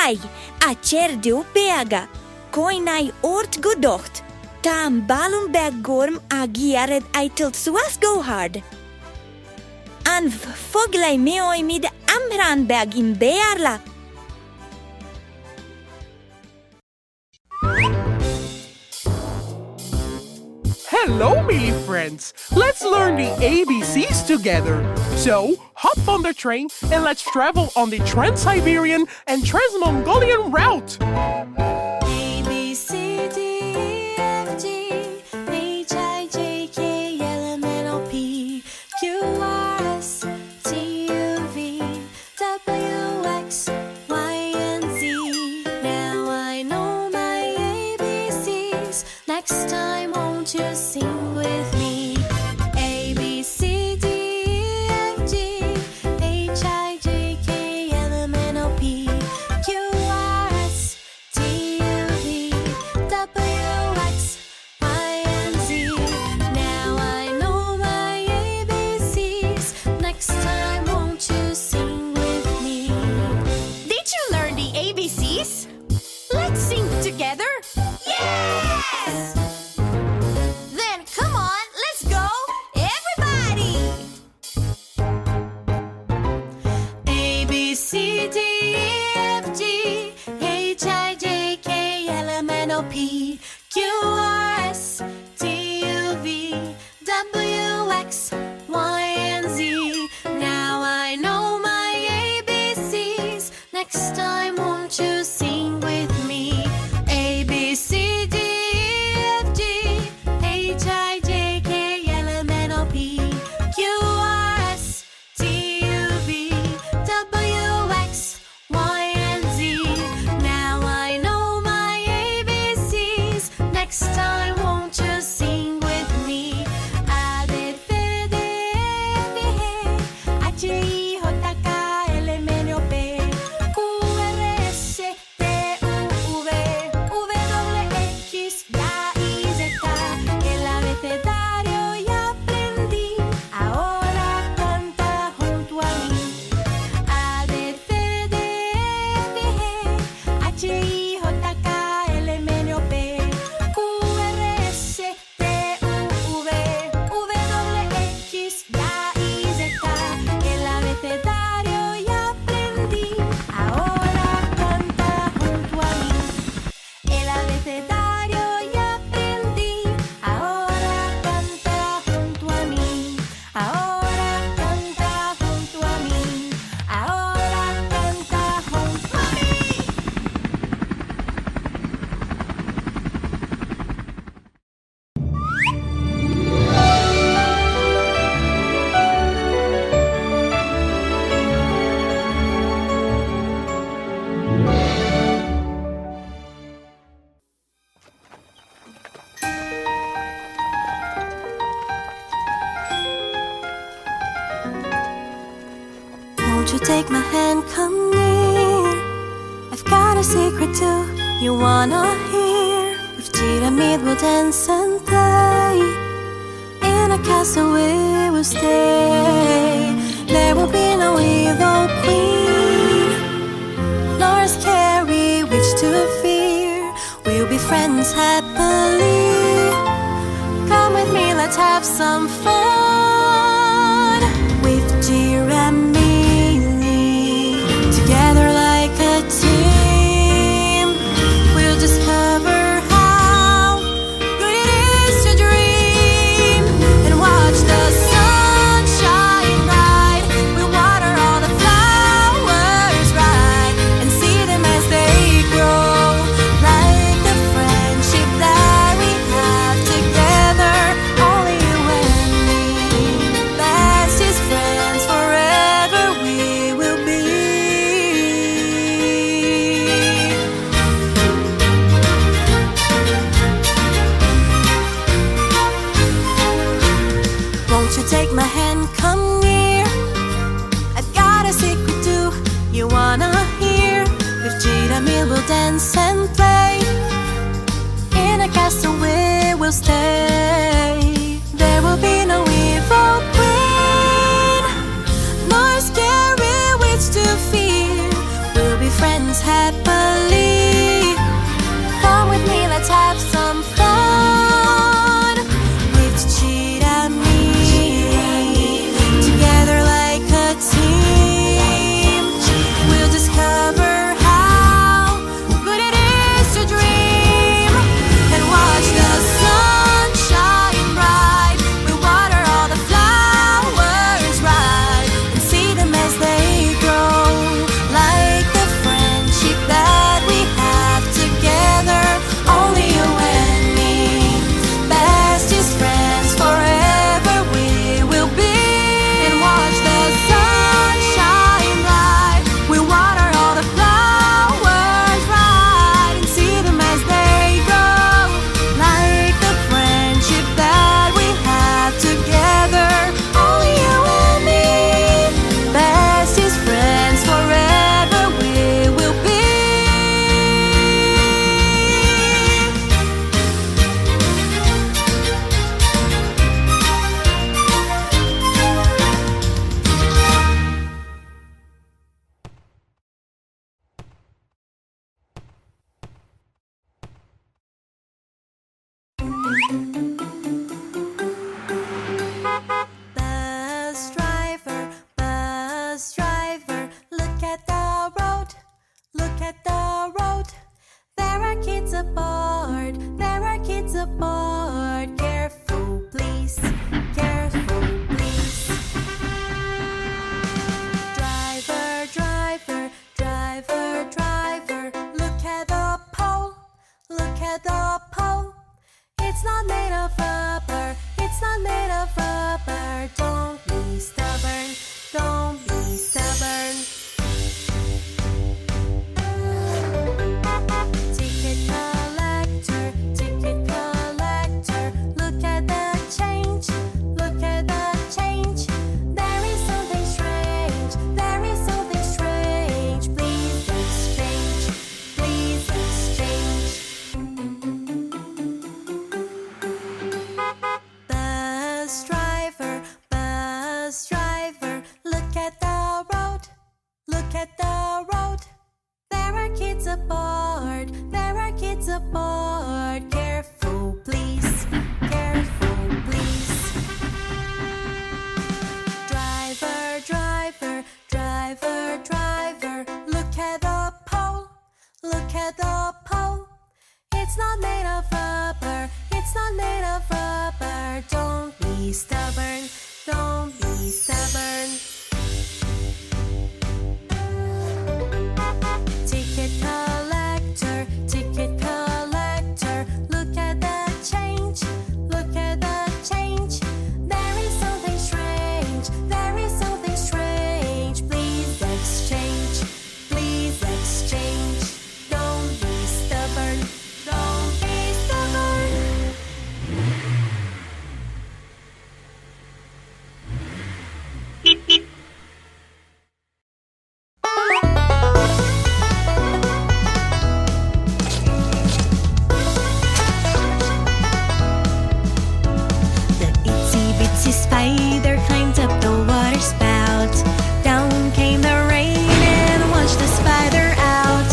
Foghlaim a Cairde ó Beaga, cainéal ort go docht, tá an Balún Beag Gorm a ghearad eitil suas góhard. An Foghlaim nóiméad Amhráin beag in Alla. Hello, me friends! Let's learn the ABCs together. So, hop on the train and let's travel on the Trans-Siberian and Trans-Mongolian route. A, B, C, D, E, F, G, H, I, J, K, L, M, N, O, P, Q, R, S, T, U, V, W, X, Y, and Z. Now I know my ABCs. Next time, won't you sing with me? A, B, C, D, E, F, G, H, I, J, K, L, M, N, O, P, Q, R, S, T, U, V, W, X, Y, and Z. Now I know my ABCs. Next time, won't you sing with me? Did you learn the ABCs? Let's sing together. Yes! Then come on, let's go, everybody! A, B, C, D, E, F, G, H, I, J, K, L, M, N, O, P, Q, R, S, T, U, V, W, X, Y, and Z. Now I know my ABCs. Next time, won't you sing with me? A, B, C, D, E, F, G, H, I, J, K, L, M, N, O, P, Q, R, S, T, U, V, W, X, Y, and Z. Now I know my ABCs. Next time, won't you sing with me? A, B, C, D, E, F, G, H, I, J, K, L, M, N, O, P, Q, R, S, T, U, V, W, X, Y, Z. El abecedario ya aprendí, ahora canta junto a mí. A, B, C, D, E, F, G, H, I, J, K, L, M, N, O, P, Q, R, S, T, U, V, W, X, Y, Z. El abecedario ya aprendí, ahora canta junto a mí. El abecedario ya aprendí, ahora canta junto a mí. Ahora canta junto a mí. Ahora canta junto a mí. Won't you take my hand, come near? I've got a secret too, you wanna hear. With Giramille we'll dance and play. In a castle we will stay. There will be no evil queen, nor a scary witch to fear. We'll be friends happily. Come with me, let's have some fun. With Giramille, together like a team, we'll discover how good it is to dream and watch the sun shine bright. We'll water all the flowers right and see them as they grow, like the friendship that we have together. Only you and me, bestest friends forever we will be. Won't you take my hand, come near? I've got a secret too, you wanna hear. With Giramille we'll dance and play. In a castle we will stay. There will be no evil queen, nor a scary witch to fear. We'll be friends happily. aboard. There are kids aboard. Careful, please. Careful, please. Driver, driver, driver, driver. Look at the pole. Look at the pole. It's not made of rubber. It's not made of rubber. Don't be stubborn. Don't be stubborn. Ticket collector, ticket collector. Look at the change. Look at the change. There is something strange. There is something strange. Please exchange. Please exchange. Don't be stubborn. Don't be stubborn. The itsy bitsy spider climbed up the water spout. Down came the rain and washed the spider out.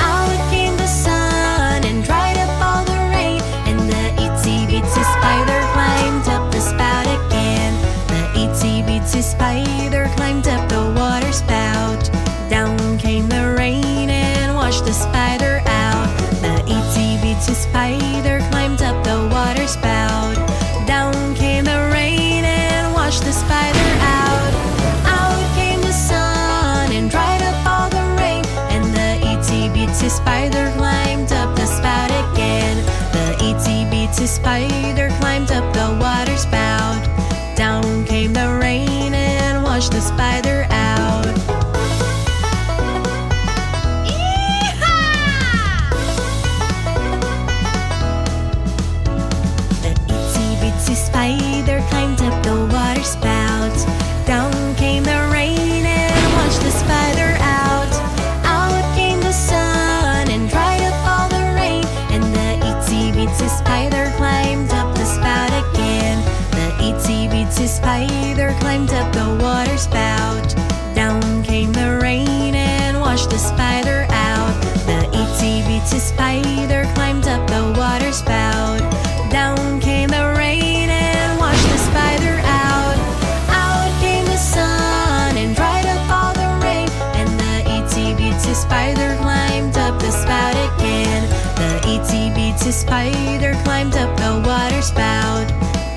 Out came the sun and dried up all the rain. And the itsy bitsy spider climbed up the spout again. The itsy bitsy spider climbed up the water spout. Down came the rain and washed the spider out. The itsy bitsy spider climbed up the water spout. Down came the rain and washed the spider out. Out came the sun and dried up all the rain. And the itsy bitsy spider climbed up the spout again. The itsy bitsy spider climbed up the water spout. Down came the rain and washed the spider out. The itsy bitsy spider climbed up the water spout. Down came the rain and washed the spider out. Out came the sun and dried up all the rain. And the itsy bitsy spider climbed up the spout again. The itsy bitsy spider climbed up the water spout. Down came the rain and washed the spider out. The itsy bitsy spider climbed up the water spout. Down came the rain and washed the spider out. Out came the sun and dried up all the rain. And the itsy bitsy spider climbed up the spout again. The itsy bitsy spider climbed up the water spout.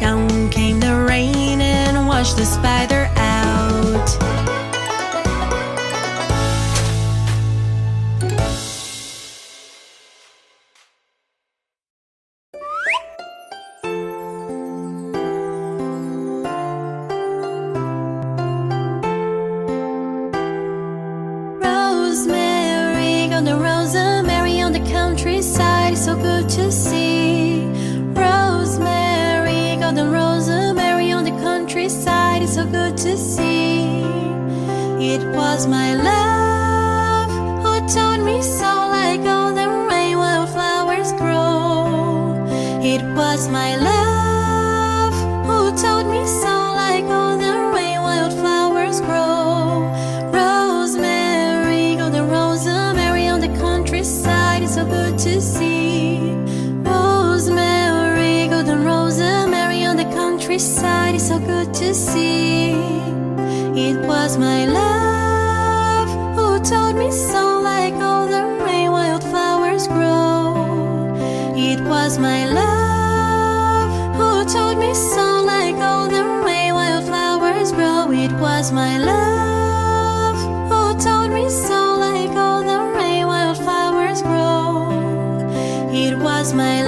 Down came the rain and washed the spider out. Rosemary on the countryside, so good to see. Rosemary, golden rosemary on the countryside, so good to see. It was my love who taught me so, like all the rain wildflowers grow. It was my love who taught me so, like all the rain wildflowers grow. Rosemary, golden rosemary on the countryside, so good to see. Rosemary, golden rosemary on the countryside, so good to see. It was my love who taught me so, like all the rain wildflowers grow. It was my love who taught me so, like all the rain wildflowers grow. It was my love who taught me so, like all the rain wildflowers grow. It was my